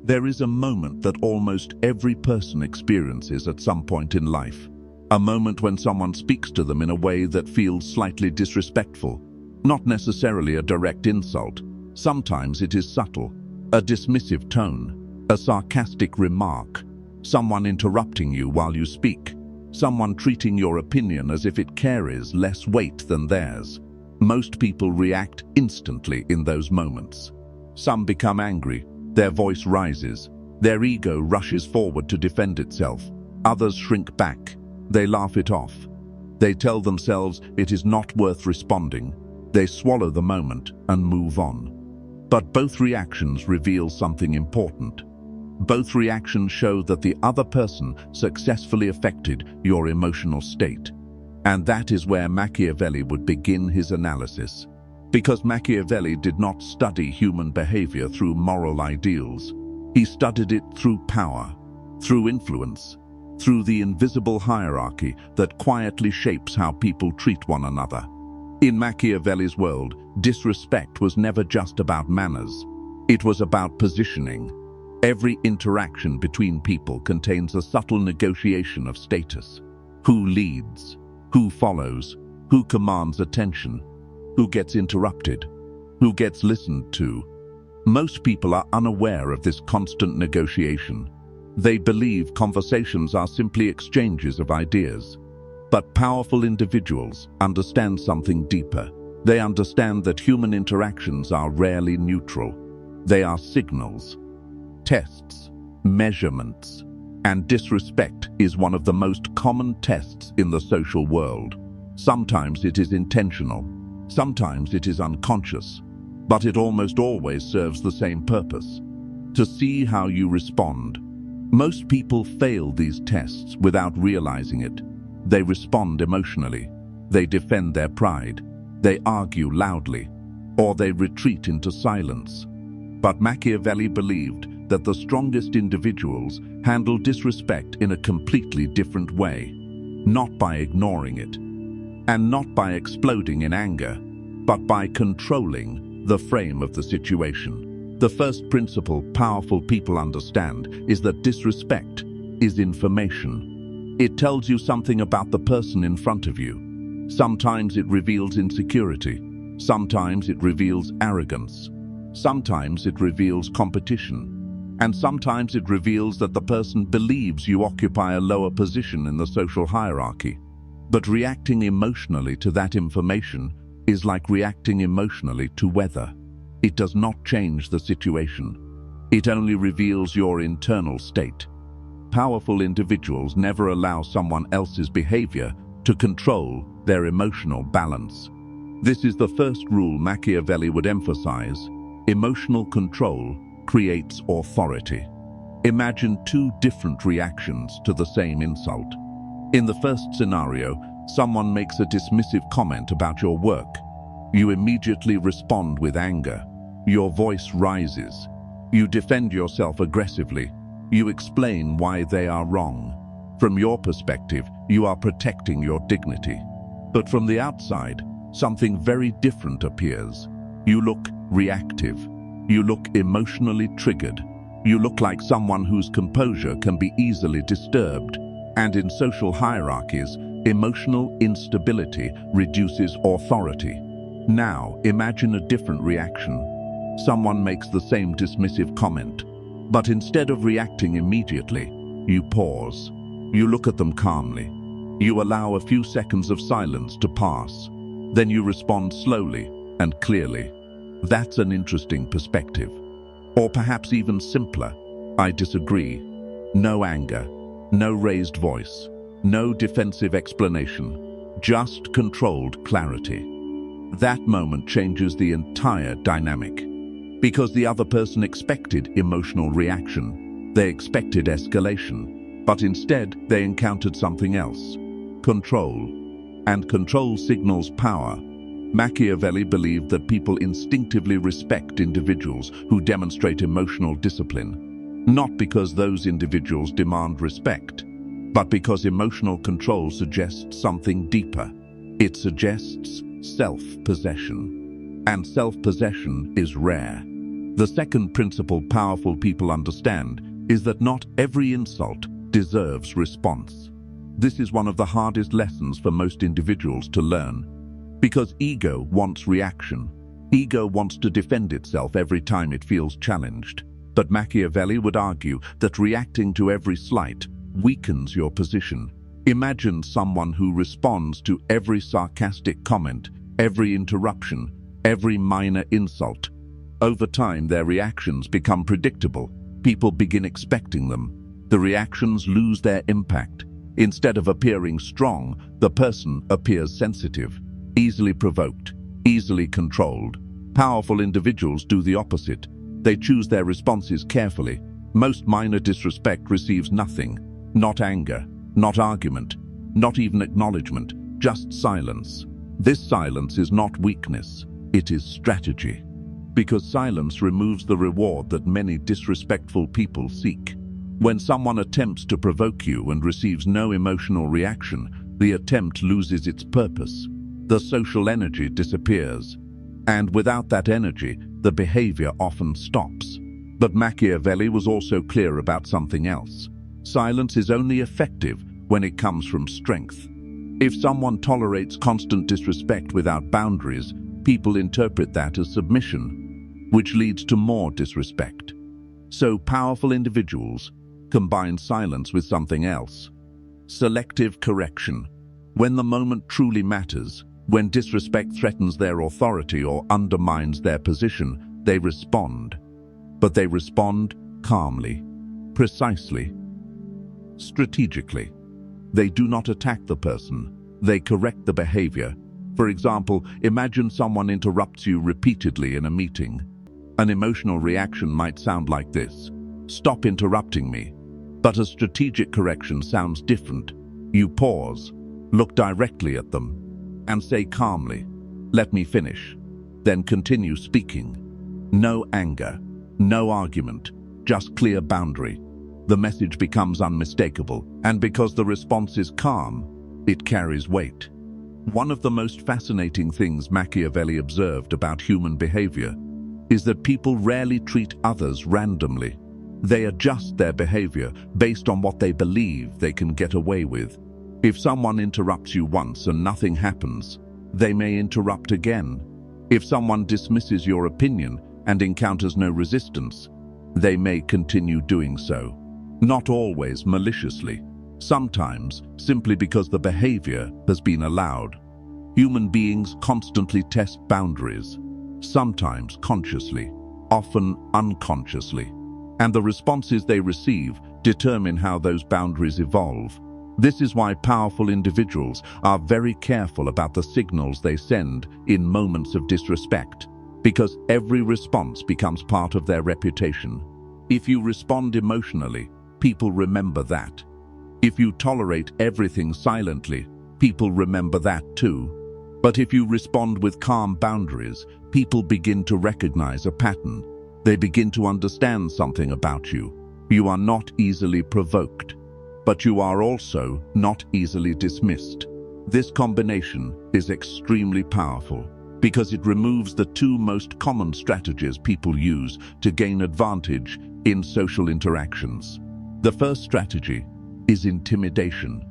There is a moment that almost every person experiences at some point in life. A moment when someone speaks to them in a way that feels slightly disrespectful. Not necessarily a direct insult. Sometimes it is subtle. A dismissive tone. A sarcastic remark. Someone interrupting you while you speak. Someone treating your opinion as if it carries less weight than theirs. Most people react instantly in those moments. Some become angry. Their voice rises. Their ego rushes forward to defend itself. Others shrink back. They laugh it off. They tell themselves it is not worth responding. They swallow the moment and move on. But both reactions reveal something important. Both reactions show that the other person successfully affected your emotional state. And that is where Machiavelli would begin his analysis. Because Machiavelli did not study human behavior through moral ideals. He studied it through power, through influence, through the invisible hierarchy that quietly shapes how people treat one another. In Machiavelli's world, disrespect was never just about manners. It was about positioning. Every interaction between people contains a subtle negotiation of status. Who leads? Who follows? Who commands attention? Who gets interrupted? Who gets listened to? Most people are unaware of this constant negotiation. They believe conversations are simply exchanges of ideas. But powerful individuals understand something deeper. They understand that human interactions are rarely neutral. They are signals, tests, measurements, and disrespect is one of the most common tests in the social world. Sometimes it is intentional, sometimes it is unconscious, but it almost always serves the same purpose: to see how you respond. Most people fail these tests without realizing it. They respond emotionally, they defend their pride, they argue loudly, or they retreat into silence. But Machiavelli believed that the strongest individuals handle disrespect in a completely different way, not by ignoring it, and not by exploding in anger, but by controlling the frame of the situation. The first principle powerful people understand is that disrespect is information. It tells you something about the person in front of you. Sometimes it reveals insecurity. Sometimes it reveals arrogance. Sometimes it reveals competition. And sometimes it reveals that the person believes you occupy a lower position in the social hierarchy. But reacting emotionally to that information is like reacting emotionally to weather. It does not change the situation. It only reveals your internal state. Powerful individuals never allow someone else's behavior to control their emotional balance. This is the first rule Machiavelli would emphasize. Emotional control creates authority. Imagine two different reactions to the same insult. In the first scenario, someone makes a dismissive comment about your work. You immediately respond with anger. Your voice rises. You defend yourself aggressively. You explain why they are wrong. From your perspective, you are protecting your dignity. But from the outside, something very different appears. You look reactive. You look emotionally triggered. You look like someone whose composure can be easily disturbed. And in social hierarchies, emotional instability reduces authority. Now, imagine a different reaction. Someone makes the same dismissive comment. But instead of reacting immediately, you pause. You look at them calmly. You allow a few seconds of silence to pass. Then you respond slowly and clearly. That's an interesting perspective. Or perhaps even simpler. I disagree. No anger. No raised voice. No defensive explanation. Just controlled clarity. That moment changes the entire dynamic. Because the other person expected emotional reaction. They expected escalation. But instead, they encountered something else. Control. And control signals power. Machiavelli believed that people instinctively respect individuals who demonstrate emotional discipline. Not because those individuals demand respect, but because emotional control suggests something deeper. It suggests self-possession. And self-possession is rare. The second principle powerful people understand is that not every insult deserves response. This is one of the hardest lessons for most individuals to learn, because ego wants reaction. Ego wants to defend itself every time it feels challenged. But Machiavelli would argue that reacting to every slight weakens your position. Imagine someone who responds to every sarcastic comment, every interruption, every minor insult. Over time, their reactions become predictable. People begin expecting them. The reactions lose their impact. Instead of appearing strong, the person appears sensitive, easily provoked, easily controlled. Powerful individuals do the opposite. They choose their responses carefully. Most minor disrespect receives nothing. Not anger, not argument, not even acknowledgement, just silence. This silence is not weakness, it is strategy. Because silence removes the reward that many disrespectful people seek. When someone attempts to provoke you and receives no emotional reaction, the attempt loses its purpose. The social energy disappears. And without that energy, the behavior often stops. But Machiavelli was also clear about something else. Silence is only effective when it comes from strength. If someone tolerates constant disrespect without boundaries, people interpret that as submission, which leads to more disrespect. So powerful individuals combine silence with something else. Selective correction. When the moment truly matters, when disrespect threatens their authority or undermines their position, they respond. But they respond calmly, precisely, strategically. They do not attack the person. They correct the behavior. For example, imagine someone interrupts you repeatedly in a meeting. An emotional reaction might sound like this: "Stop interrupting me." But a strategic correction sounds different. You pause, look directly at them, and say calmly, "Let me finish." Then continue speaking. No anger, no argument, just clear boundary. The message becomes unmistakable, and because the response is calm, it carries weight. One of the most fascinating things Machiavelli observed about human behavior is that people rarely treat others randomly. They adjust their behavior based on what they believe they can get away with. If someone interrupts you once and nothing happens, they may interrupt again. If someone dismisses your opinion and encounters no resistance, they may continue doing so. Not always maliciously, sometimes simply because the behavior has been allowed. Human beings constantly test boundaries, sometimes consciously, often unconsciously. And the responses they receive determine how those boundaries evolve. This is why powerful individuals are very careful about the signals they send in moments of disrespect, because every response becomes part of their reputation. If you respond emotionally, people remember that. If you tolerate everything silently, people remember that too. But if you respond with calm boundaries, people begin to recognize a pattern. They begin to understand something about you. You are not easily provoked, but you are also not easily dismissed. This combination is extremely powerful because it removes the two most common strategies people use to gain advantage in social interactions. The first strategy is intimidation.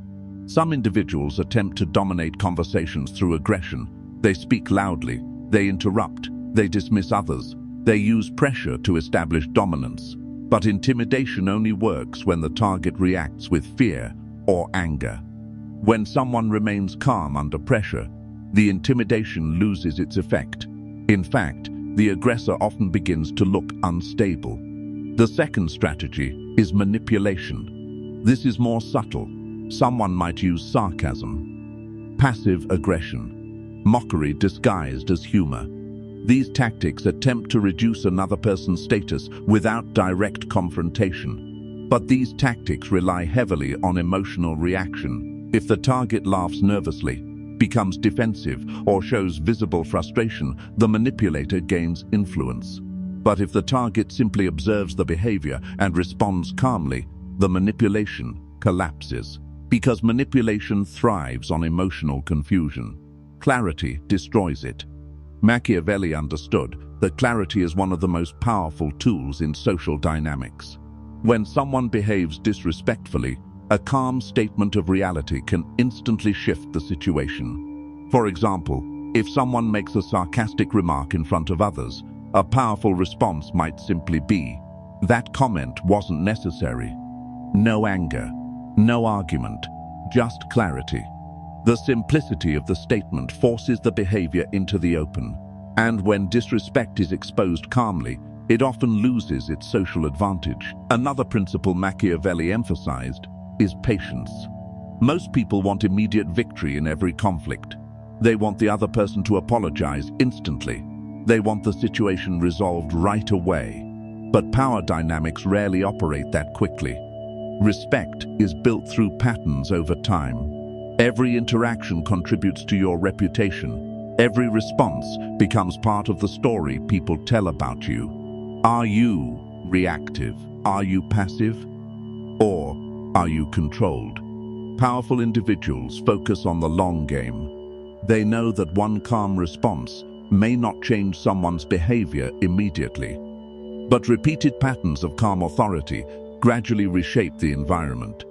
Some individuals attempt to dominate conversations through aggression. They speak loudly, they interrupt, they dismiss others. They use pressure to establish dominance. But intimidation only works when the target reacts with fear or anger. When someone remains calm under pressure, the intimidation loses its effect. In fact, the aggressor often begins to look unstable. The second strategy is manipulation. This is more subtle. Someone might use sarcasm, passive aggression, mockery disguised as humor. These tactics attempt to reduce another person's status without direct confrontation. But these tactics rely heavily on emotional reaction. If the target laughs nervously, becomes defensive, or shows visible frustration, the manipulator gains influence. But if the target simply observes the behavior and responds calmly, the manipulation collapses. Because manipulation thrives on emotional confusion. Clarity destroys it. Machiavelli understood that clarity is one of the most powerful tools in social dynamics. When someone behaves disrespectfully, a calm statement of reality can instantly shift the situation. For example, if someone makes a sarcastic remark in front of others, a powerful response might simply be, "That comment wasn't necessary." No anger, no argument, just clarity. The simplicity of the statement forces the behavior into the open, and when disrespect is exposed calmly, it often loses its social advantage. Another principle Machiavelli emphasized is patience. Most people want immediate victory in every conflict. They want the other person to apologize instantly. They want the situation resolved right away. But power dynamics rarely operate that quickly. Respect is built through patterns over time. Every interaction contributes to your reputation. Every response becomes part of the story people tell about you. Are you reactive? Are you passive? Or are you controlled? Powerful individuals focus on the long game. They know that one calm response may not change someone's behavior immediately, but repeated patterns of calm authority gradually reshape the environment.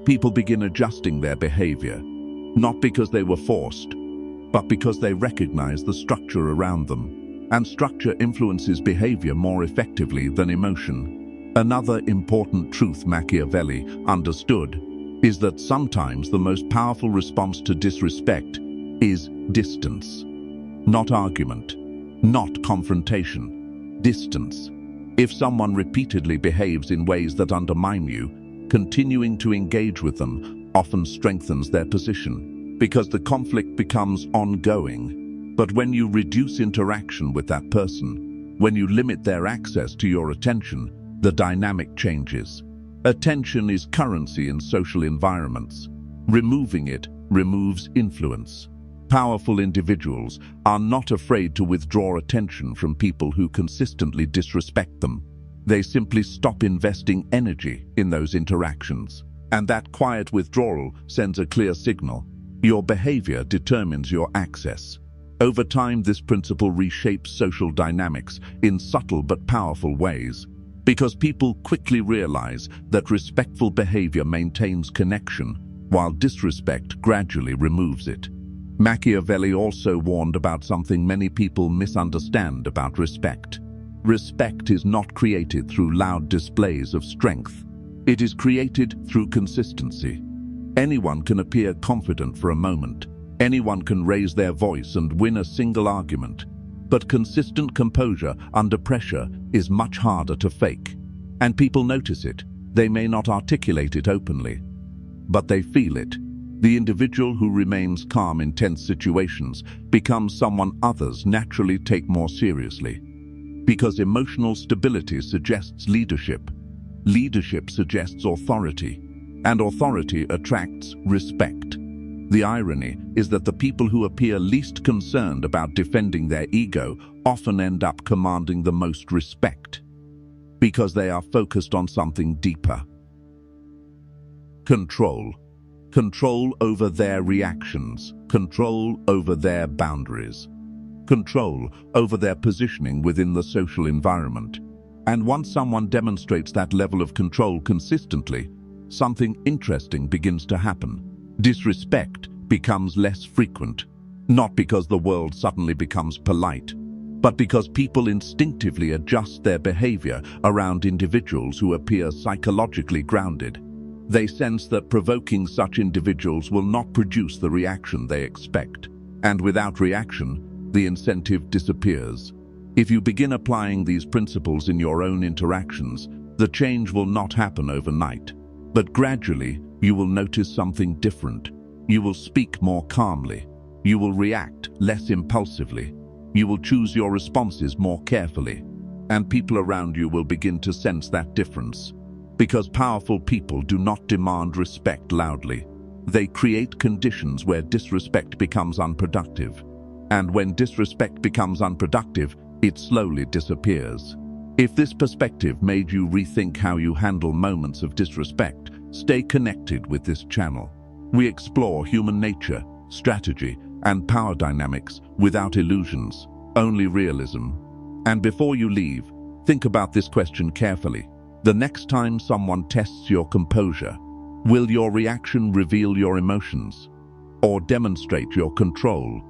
People begin adjusting their behavior, not because they were forced, but because they recognize the structure around them. And structure influences behavior more effectively than emotion. Another important truth Machiavelli understood is that sometimes the most powerful response to disrespect is distance. Not argument, not confrontation, distance. If someone repeatedly behaves in ways that undermine you, continuing to engage with them often strengthens their position, because the conflict becomes ongoing. But when you reduce interaction with that person, when you limit their access to your attention, the dynamic changes. Attention is currency in social environments. Removing it removes influence. Powerful individuals are not afraid to withdraw attention from people who consistently disrespect them. They simply stop investing energy in those interactions. And that quiet withdrawal sends a clear signal. Your behavior determines your access. Over time, this principle reshapes social dynamics in subtle but powerful ways, because people quickly realize that respectful behavior maintains connection, while disrespect gradually removes it. Machiavelli also warned about something many people misunderstand about respect. Respect is not created through loud displays of strength. It is created through consistency. Anyone can appear confident for a moment. Anyone can raise their voice and win a single argument. But consistent composure under pressure is much harder to fake. And people notice it. They may not articulate it openly, but they feel it. The individual who remains calm in tense situations becomes someone others naturally take more seriously. Because emotional stability suggests leadership. Leadership suggests authority. And authority attracts respect. The irony is that the people who appear least concerned about defending their ego often end up commanding the most respect, because they are focused on something deeper. Control. Control over their reactions. Control over their boundaries. Control over their positioning within the social environment. And once someone demonstrates that level of control consistently, something interesting begins to happen. Disrespect becomes less frequent, not because the world suddenly becomes polite, but because people instinctively adjust their behavior around individuals who appear psychologically grounded. They sense that provoking such individuals will not produce the reaction they expect. And without reaction, the incentive disappears. If you begin applying these principles in your own interactions, the change will not happen overnight. But gradually, you will notice something different. You will speak more calmly. You will react less impulsively. You will choose your responses more carefully. And people around you will begin to sense that difference. Because powerful people do not demand respect loudly. They create conditions where disrespect becomes unproductive. And when disrespect becomes unproductive, it slowly disappears. If this perspective made you rethink how you handle moments of disrespect, stay connected with this channel. We explore human nature, strategy, and power dynamics without illusions, only realism. And before you leave, think about this question carefully. The next time someone tests your composure, will your reaction reveal your emotions or demonstrate your control?